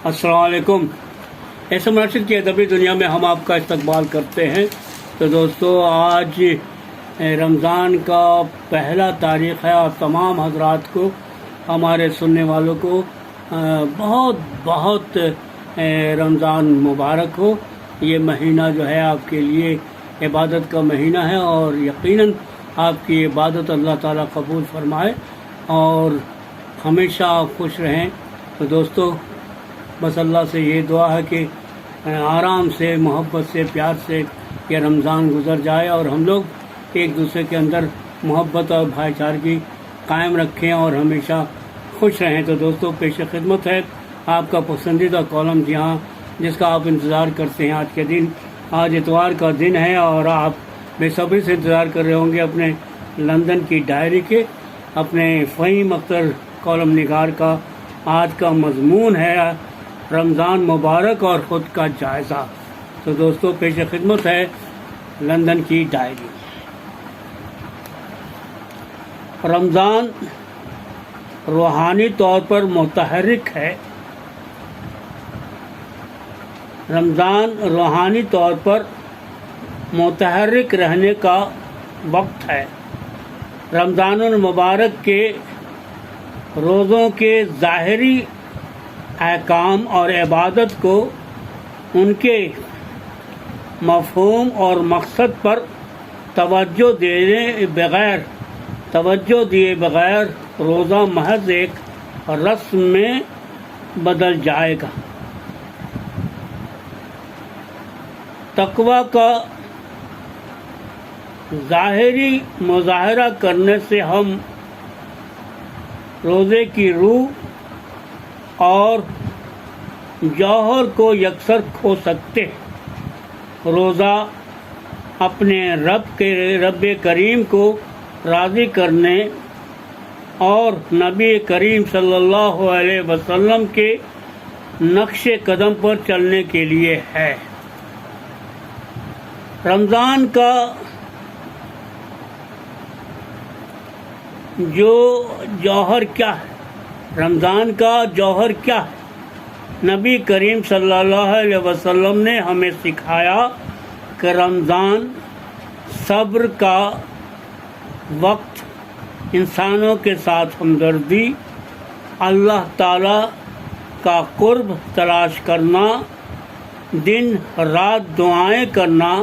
السلام علیکم۔ ایسے مناسب کی ادبی دنیا میں ہم آپ کا استقبال کرتے ہیں۔ تو دوستو، آج رمضان کا پہلا تاریخ ہے اور تمام حضرات کو، ہمارے سننے والوں کو بہت بہت رمضان مبارک ہو۔ یہ مہینہ جو ہے آپ کے لیے عبادت کا مہینہ ہے اور یقیناً آپ کی عبادت اللہ تعالیٰ قبول فرمائے اور ہمیشہ آپ خوش رہیں۔ تو دوستو، بس اللہ سے یہ دعا ہے کہ آرام سے، محبت سے، پیار سے یہ رمضان گزر جائے اور ہم لوگ ایک دوسرے کے اندر محبت اور بھائی چارگی قائم رکھیں اور ہمیشہ خوش رہیں۔ تو دوستو، پیش خدمت ہے آپ کا پسندیدہ کالم، جس کا آپ انتظار کرتے ہیں آج کے دن۔ آج اتوار کا دن ہے اور آپ بے صبری سے انتظار کر رہے ہوں گے اپنے لندن کی ڈائری کے، اپنے فہیم اختر کالم نگار کا۔ آج کا مضمون ہے رمضان مبارک اور خود کا جائزہ۔ تو دوستو، پیش خدمت ہے لندن کی ڈائری۔ رمضان روحانی طور پر متحرک ہے۔ رمضان روحانی طور پر متحرک رہنے کا وقت ہے۔ رمضان المبارک کے روزوں کے ظاہری احکام اور عبادت کو ان کے مفہوم اور مقصد پر توجہ دیے بغیر روزہ محض ایک رسم میں بدل جائے گا۔ تقویٰ کا ظاہری مظاہرہ کرنے سے ہم روزے کی روح اور جوہر کو یکسر کھو سکتے ہیں۔ روزہ اپنے رب کریم کو راضی کرنے اور نبی کریم صلی اللہ علیہ وسلم کے نقش قدم پر چلنے کے لیے ہے۔ رمضان کا جوہر کیا ہے؟ رمضان کا جوہر کیا ہے؟ نبی کریم صلی اللہ علیہ وسلم نے ہمیں سکھایا کہ رمضان صبر کا وقت، انسانوں کے ساتھ ہمدردی، اللہ تعالی کا قرب تلاش کرنا، دن رات دعائیں کرنا،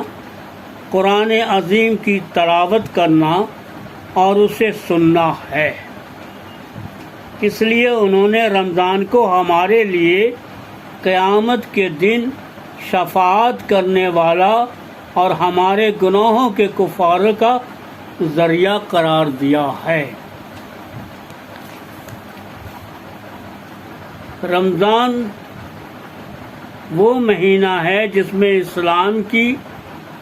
قرآن عظیم کی تلاوت کرنا اور اسے سننا ہے۔ اس لیے انہوں نے رمضان کو ہمارے لیے قیامت کے دن شفاعت کرنے والا اور ہمارے گناہوں کے کفارہ کا ذریعہ قرار دیا ہے۔ رمضان وہ مہینہ ہے جس میں اسلام کی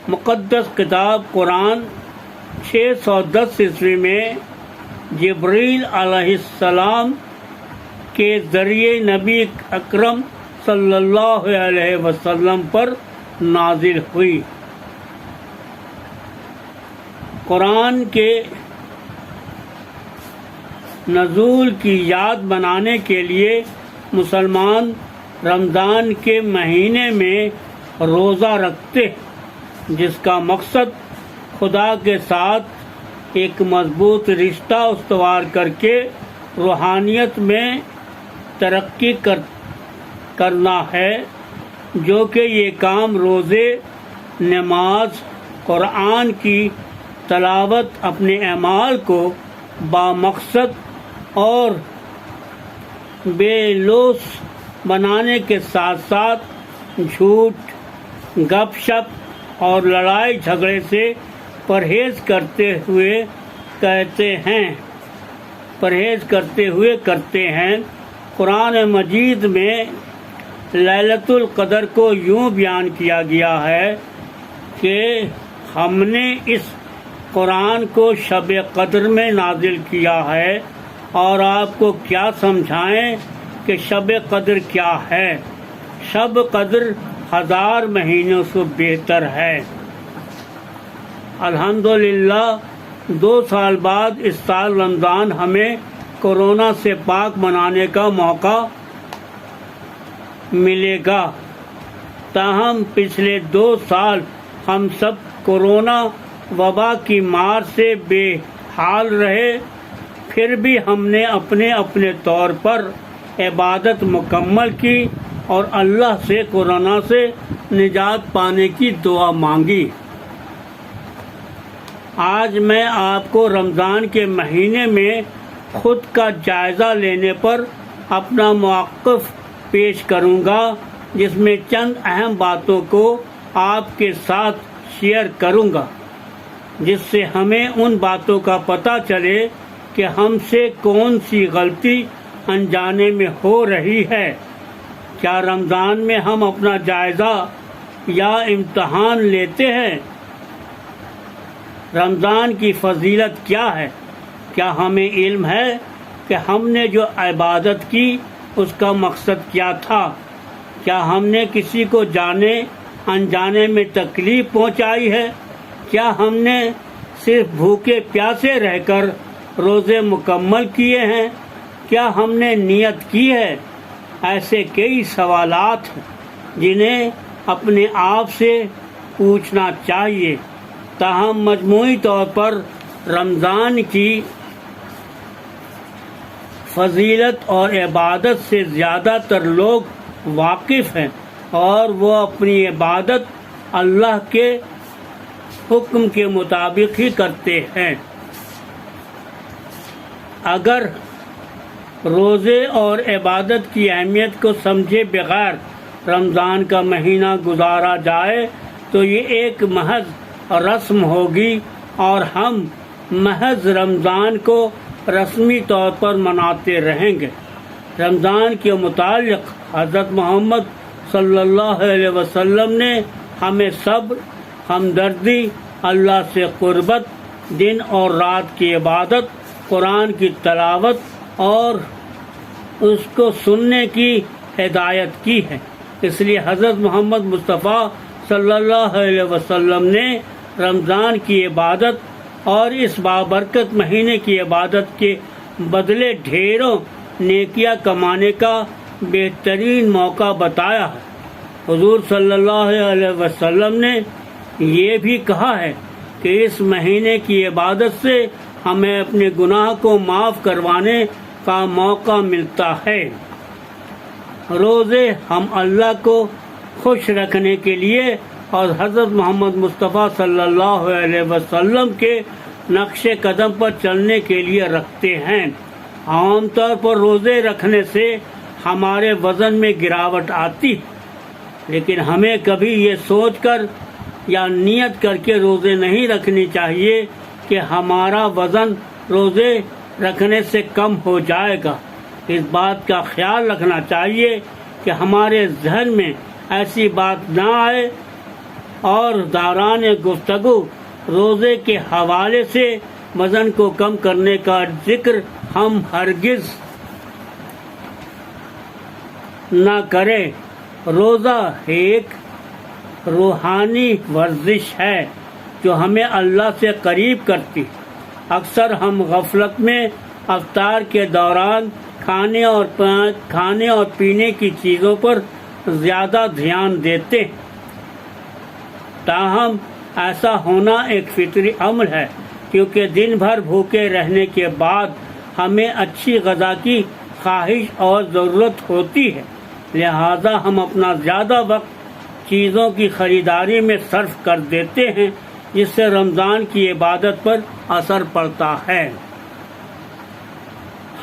مقدس کتاب قرآن 610 عیسوی میں جبریل علیہ السلام کے ذریعے نبی اکرم صلی اللہ علیہ وسلم پر نازل ہوئی۔ قرآن کے نزول کی یاد منانے کے لیے مسلمان رمضان کے مہینے میں روزہ رکھتے ہیں، جس کا مقصد خدا کے ساتھ ایک مضبوط رشتہ استوار کر کے روحانیت میں ترقی کرنا ہے، جو کہ یہ کام روزے، نماز، قرآن کی تلاوت اپنے اعمال کو بامقصد اور بے لوث بنانے کے ساتھ ساتھ جھوٹ، گپ شپ اور لڑائی جھگڑے سے پرہیز کرتے ہوئے کرتے ہیں۔ قرآن مجید میں لیلۃ القدر کو یوں بیان کیا گیا ہے کہ ہم نے اس قرآن کو شب قدر میں نازل کیا ہے، اور آپ کو کیا سمجھائیں کہ شب قدر کیا ہے؟ شب قدر 1000 مہینوں سے بہتر ہے۔ الحمدللہ 2 سال بعد اس سال رمضان ہمیں کورونا سے پاک منانے کا موقع ملے گا۔ تاہم پچھلے 2 سال ہم سب کورونا وبا کی مار سے بے حال رہے، پھر بھی ہم نے اپنے اپنے طور پر عبادت مکمل کی اور اللہ سے کورونا سے نجات پانے کی دعا مانگی۔ آج میں آپ کو رمضان کے مہینے میں خود کا جائزہ لینے پر اپنا موقف پیش کروں گا، جس میں چند اہم باتوں کو آپ کے ساتھ شیئر کروں گا، جس سے ہمیں ان باتوں کا پتہ چلے کہ ہم سے کون سی غلطی انجانے میں ہو رہی ہے۔ کیا رمضان میں ہم اپنا جائزہ یا امتحان لیتے ہیں؟ رمضان کی فضیلت کیا ہے؟ کیا ہمیں علم ہے کہ ہم نے جو عبادت کی اس کا مقصد کیا تھا؟ کیا ہم نے کسی کو جانے انجانے میں تکلیف پہنچائی ہے؟ کیا ہم نے صرف بھوکے پیاسے رہ کر روزے مکمل کیے ہیں؟ کیا ہم نے نیت کی ہے؟ ایسے کئی سوالات ہیں جنہیں اپنے آپ سے پوچھنا چاہیے۔ تاہم مجموعی طور پر رمضان کی فضیلت اور عبادت سے زیادہ تر لوگ واقف ہیں، اور وہ اپنی عبادت اللہ کے حکم کے مطابق ہی کرتے ہیں۔ اگر روزے اور عبادت کی اہمیت کو سمجھے بغیر رمضان کا مہینہ گزارا جائے تو یہ ایک محض رسم ہوگی، اور ہم محض رمضان کو رسمی طور پر مناتے رہیں گے۔ رمضان کے متعلق حضرت محمد صلی اللہ علیہ وسلم نے ہمیں صبر، ہمدردی، اللہ سے قربت، دن اور رات کی عبادت، قرآن کی تلاوت اور اس کو سننے کی ہدایت کی ہے۔ اس لیے حضرت محمد مصطفیٰ صلی اللہ علیہ وسلم نے رمضان کی عبادت اور اس بابرکت مہینے کی عبادت کے بدلے ڈھیروں نیکیاں کمانے کا بہترین موقع بتایا ہے۔ حضور صلی اللہ علیہ وسلم نے یہ بھی کہا ہے کہ اس مہینے کی عبادت سے ہمیں اپنے گناہ کو معاف کروانے کا موقع ملتا ہے۔ روزے ہم اللہ کو خوش رکھنے کے لیے اور حضرت محمد مصطفیٰ صلی اللہ علیہ وسلم کے نقش قدم پر چلنے کے لیے رکھتے ہیں۔ عام طور پر روزے رکھنے سے ہمارے وزن میں گراوٹ آتی ہے، لیکن ہمیں کبھی یہ سوچ کر یا نیت کر کے روزے نہیں رکھنی چاہیے کہ ہمارا وزن روزے رکھنے سے کم ہو جائے گا۔ اس بات کا خیال رکھنا چاہیے کہ ہمارے ذہن میں ایسی بات نہ آئے اور دوران گفتگو روزے کے حوالے سے وزن کو کم کرنے کا ذکر ہم ہرگز نہ کریں۔ روزہ ایک روحانی ورزش ہے جو ہمیں اللہ سے قریب کرتی۔ اکثر ہم غفلت میں افطار کے دوران کھانے اور پینے کی چیزوں پر زیادہ دھیان دیتے ہیں، تاہم ایسا ہونا ایک فطری عمل ہے، کیونکہ دن بھر بھوکے رہنے کے بعد ہمیں اچھی غذا کی خواہش اور ضرورت ہوتی ہے، لہذا ہم اپنا زیادہ وقت چیزوں کی خریداری میں صرف کر دیتے ہیں، جس سے رمضان کی عبادت پر اثر پڑتا ہے۔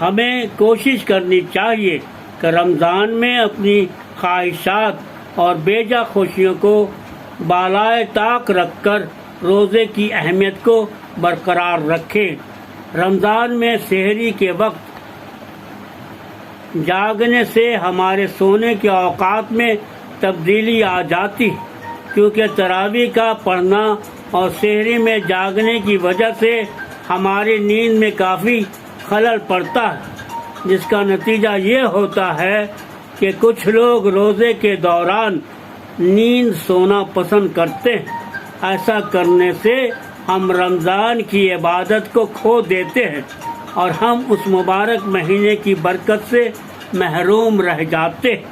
ہمیں کوشش کرنی چاہیے کہ رمضان میں اپنی خواہشات اور بیجا خوشیوں کو بالائے طاق رکھ کر روزے کی اہمیت کو برقرار رکھیں۔ رمضان میں سحری کے وقت جاگنے سے ہمارے سونے کے اوقات میں تبدیلی آ جاتی، کیونکہ تراویح کا پڑھنا اور سحری میں جاگنے کی وجہ سے ہماری نیند میں کافی خلل پڑتا ہے، جس کا نتیجہ یہ ہوتا ہے کہ کچھ لوگ روزے کے دوران نیند سونا پسند کرتے ہیں۔ ایسا کرنے سے ہم رمضان کی عبادت کو کھو دیتے ہیں اور ہم اس مبارک مہینے کی برکت سے محروم رہ جاتے ہیں۔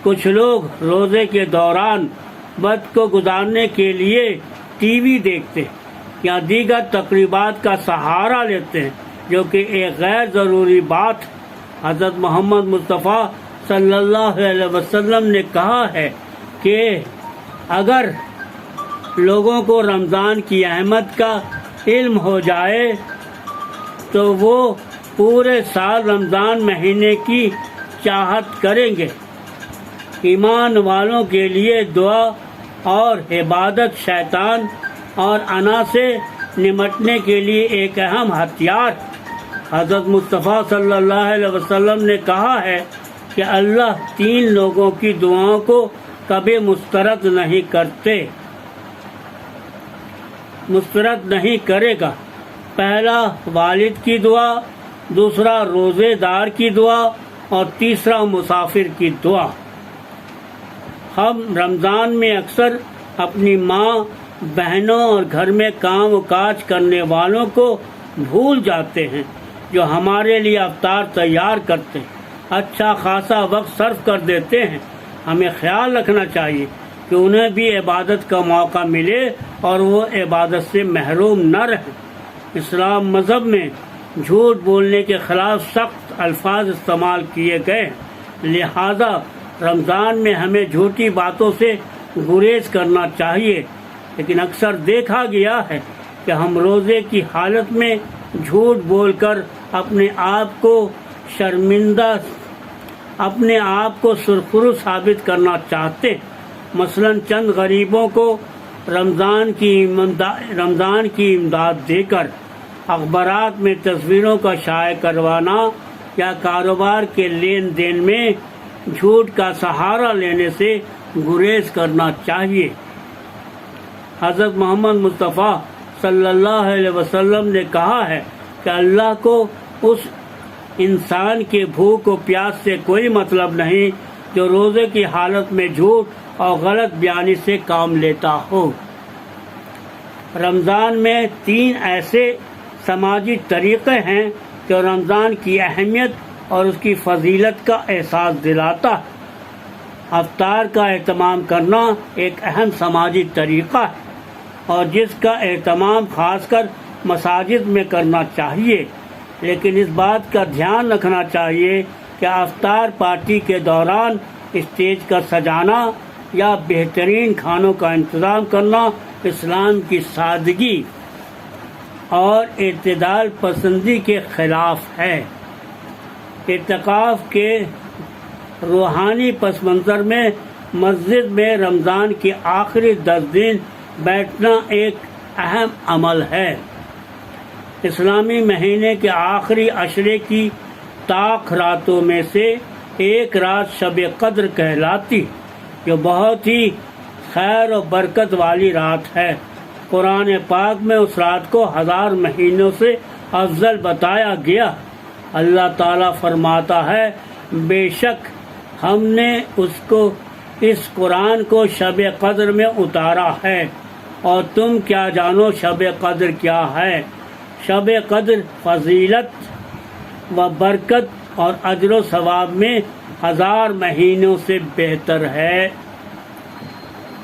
کچھ لوگ روزے کے دوران وقت کو گزارنے کے لیے ٹی وی دیکھتے ہیں یا دیگر تقریبات کا سہارا لیتے ہیں، جو کہ ایک غیر ضروری بات ہے۔ حضرت محمد مصطفیٰ صلی اللہ علیہ وسلم نے کہا ہے کہ اگر لوگوں کو رمضان کی اہمیت کا علم ہو جائے تو وہ پورے سال رمضان مہینے کی چاہت کریں گے۔ ایمان والوں کے لیے دعا اور عبادت شیطان اور انا سے نمٹنے کے لیے ایک اہم ہتھیار ہے۔ حضرت مصطفیٰ صلی اللہ علیہ وسلم نے کہا ہے کہ اللہ 3 لوگوں کی دعاؤں کو کبھی مسترد نہیں کرے گا۔ پہلا والد کی دعا، دوسرا روزے دار کی دعا اور تیسرا مسافر کی دعا۔ ہم رمضان میں اکثر اپنی ماں، بہنوں اور گھر میں کام و کاج کرنے والوں کو بھول جاتے ہیں، جو ہمارے لیے افطار تیار کرتے ہیں، اچھا خاصا وقت صرف کر دیتے ہیں۔ ہمیں خیال رکھنا چاہیے کہ انہیں بھی عبادت کا موقع ملے اور وہ عبادت سے محروم نہ رہیں۔ اسلام مذہب میں جھوٹ بولنے کے خلاف سخت الفاظ استعمال کیے گئے ہیں، لہذا رمضان میں ہمیں جھوٹی باتوں سے گریز کرنا چاہیے، لیکن اکثر دیکھا گیا ہے کہ ہم روزے کی حالت میں جھوٹ بول کر اپنے آپ کو سرخرو ثابت کرنا چاہتے ہیں۔ مثلا چند غریبوں کو رمضان کی امداد دے کر اخبارات میں تصویروں کا شائع کروانا یا کاروبار کے لین دین میں جھوٹ کا سہارا لینے سے گریز کرنا چاہیے۔ حضرت محمد مصطفیٰ صلی اللہ علیہ وسلم نے کہا ہے کہ اللہ کو اس انسان کے بھوک و پیاس سے کوئی مطلب نہیں جو روزے کی حالت میں جھوٹ اور غلط بیانی سے کام لیتا ہو۔ رمضان میں 3 ایسے سماجی طریقے ہیں جو رمضان کی اہمیت اور اس کی فضیلت کا احساس دلاتا ہے۔ افطار کا اہتمام کرنا ایک اہم سماجی طریقہ ہے اور جس کا اہتمام خاص کر مساجد میں کرنا چاہیے، لیکن اس بات کا دھیان رکھنا چاہیے کہ افطار پارٹی کے دوران اسٹیج کا سجانا یا بہترین کھانوں کا انتظام کرنا اسلام کی سادگی اور اعتدال پسندی کے خلاف ہے۔ اعتکاف کے روحانی پس منظر میں مسجد میں رمضان کے آخری 10 دن بیٹھنا ایک اہم عمل ہے۔ اسلامی مہینے کے آخری عشرے کی طاق راتوں میں سے ایک رات شب قدر کہلاتی، جو بہت ہی خیر و برکت والی رات ہے۔ قرآن پاک میں اس رات کو 1000 مہینوں سے افضل بتایا گیا۔ اللہ تعالیٰ فرماتا ہے، بے شک ہم نے اس قرآن کو شب قدر میں اتارا ہے، اور تم کیا جانو شب قدر کیا ہے۔ شب قدر فضیلت و برکت اور اجر و ثواب میں 1000 مہینوں سے بہتر ہے۔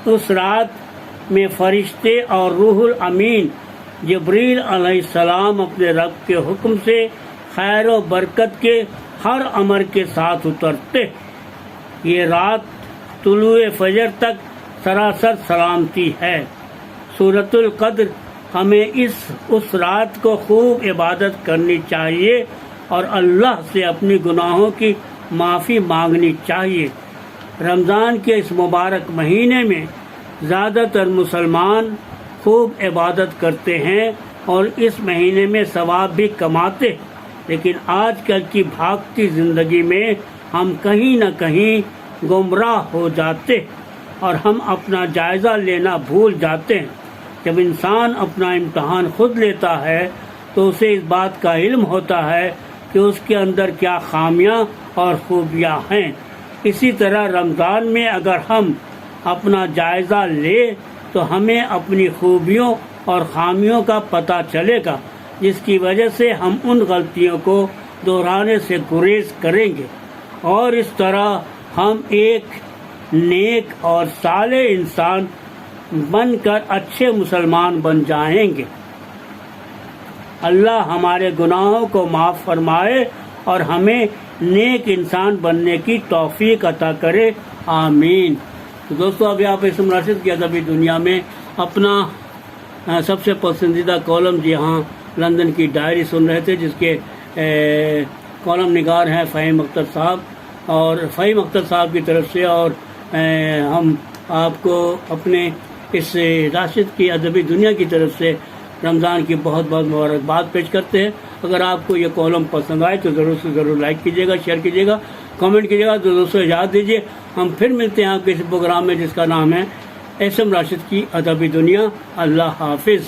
اس رات میں فرشتے اور روح الامین جبریل علیہ السلام اپنے رب کے حکم سے خیر و برکت کے ہر امر کے ساتھ اترتے۔ یہ رات طلوع فجر تک سراسر سلامتی ہے۔ سورۃ القدر ہمیں اس رات کو خوب عبادت کرنی چاہیے اور اللہ سے اپنی گناہوں کی معافی مانگنی چاہیے۔ رمضان کے اس مبارک مہینے میں زیادہ تر مسلمان خوب عبادت کرتے ہیں اور اس مہینے میں ثواب بھی کماتے ہیں، لیکن آج کل کی بھاگتی زندگی میں ہم کہیں نہ کہیں گمراہ ہو جاتے اور ہم اپنا جائزہ لینا بھول جاتے ہیں۔ جب انسان اپنا امتحان خود لیتا ہے تو اسے اس بات کا علم ہوتا ہے کہ اس کے اندر کیا خامیاں اور خوبیاں ہیں۔ اسی طرح رمضان میں اگر ہم اپنا جائزہ لیں تو ہمیں اپنی خوبیوں اور خامیوں کا پتہ چلے گا، جس کی وجہ سے ہم ان غلطیوں کو دہرانے سے گریز کریں گے، اور اس طرح ہم ایک نیک اور صالح انسان بن کر اچھے مسلمان بن جائیں گے۔ اللہ ہمارے گناہوں کو معاف فرمائے اور ہمیں نیک انسان بننے کی توفیق عطا کرے، آمین۔ تو دوستو، ابھی آپ اسم راشد کی ادبی دنیا میں اپنا سب سے پسندیدہ کالم جی ہاں لندن کی ڈائری سن رہے تھے، جس کے کالم نگار ہیں فہیم اختر صاحب، اور فہیم اختر صاحب کی طرف سے اور ہم آپ کو اپنے اس راشد کی ادبی دنیا کی طرف سے رمضان کی بہت بہت مبارکباد پیش کرتے ہیں۔ اگر آپ کو یہ کالم پسند آئے تو ضرور سے ضرور لائک کیجیے گا، شیئر کیجیے گا، کامنٹ کیجیے گا، دوستوں اجازت دیجیے، ہم پھر ملتے ہیں آپ کے اس پروگرام میں جس کا نام ہے اسم راشد کی ادبی دنیا۔ اللہ حافظ۔